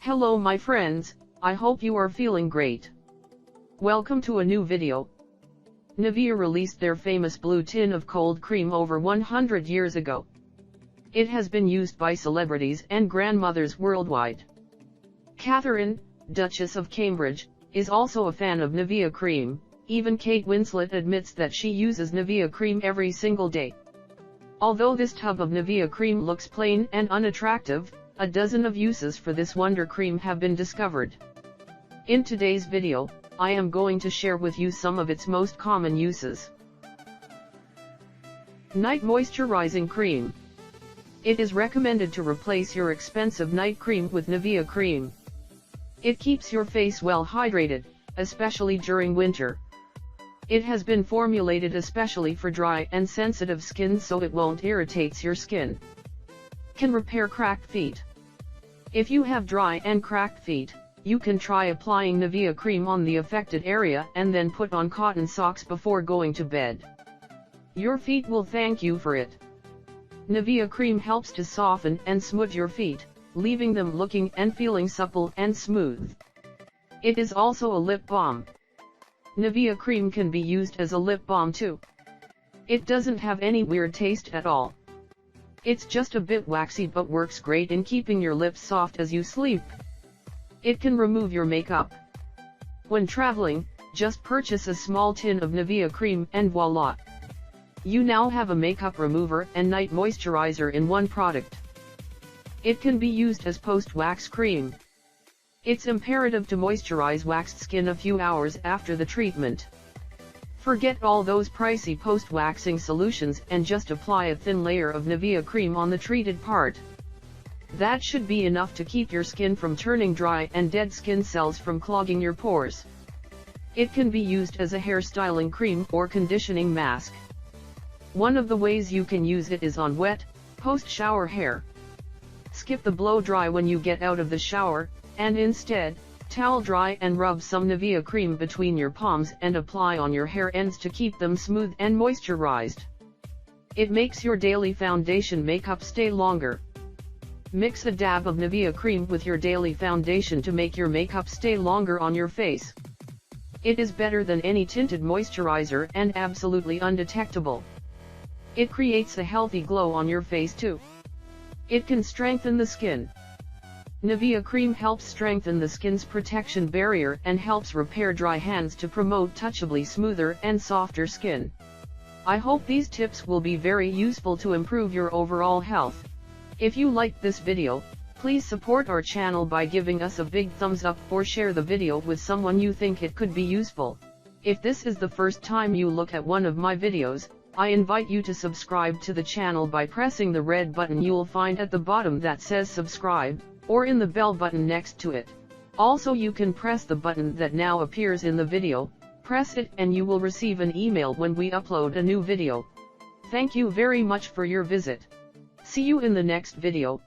Hello my friends, I hope you are feeling great. Welcome to a new video. Nivea released their famous blue tin of cold cream over 100 years ago. It has been used by celebrities and grandmothers worldwide. Catherine, Duchess of Cambridge, is also a fan of Nivea cream. Even Kate Winslet admits that she uses Nivea cream every single day. Although this tub of Nivea cream looks plain and unattractive, a dozen of uses for this wonder cream have been discovered. In today's video, I am going to share with you some of its most common uses. Night Moisturizing Cream. It is recommended to replace your expensive night cream with Nivea cream. It keeps your face well hydrated, especially during winter. It has been formulated especially for dry and sensitive skin so it won't irritate your skin. Can repair cracked feet. If you have dry and cracked feet, you can try applying Nivea cream on the affected area and then put on cotton socks before going to bed. Your feet will thank you for it. Nivea cream helps to soften and smooth your feet, leaving them looking and feeling supple and smooth. It is also a lip balm. Nivea cream can be used as a lip balm too. It doesn't have any weird taste at all. It's just a bit waxy but works great in keeping your lips soft as you sleep. It can remove your makeup. When traveling, just purchase a small tin of Nivea cream and voila! You now have a makeup remover and night moisturizer in one product. It can be used as post-wax cream. It's imperative to moisturize waxed skin a few hours after the treatment. Forget all those pricey post-waxing solutions and just apply a thin layer of Nivea cream on the treated part. That should be enough to keep your skin from turning dry and dead skin cells from clogging your pores. It can be used as a hair styling cream or conditioning mask. One of the ways you can use it is on wet, post-shower hair. Skip the blow dry when you get out of the shower, and instead, towel dry and rub some Nivea cream between your palms and apply on your hair ends to keep them smooth and moisturized. It makes your daily foundation makeup stay longer. Mix a dab of Nivea cream with your daily foundation to make your makeup stay longer on your face. It is better than any tinted moisturizer and absolutely undetectable. It creates a healthy glow on your face too. It can strengthen the skin. Nivea cream helps strengthen the skin's protection barrier and helps repair dry hands to promote touchably smoother and softer skin. I hope these tips will be very useful to improve your overall health. If you liked this video, please support our channel by giving us a big thumbs up or share the video with someone you think it could be useful. If this is the first time you look at one of my videos, I invite you to subscribe to the channel by pressing the red button you'll find at the bottom that says subscribe, or in the bell button next to it. Also you can press the button that now appears in the video, press it and you will receive an email when we upload a new video. Thank you very much for your visit. See you in the next video.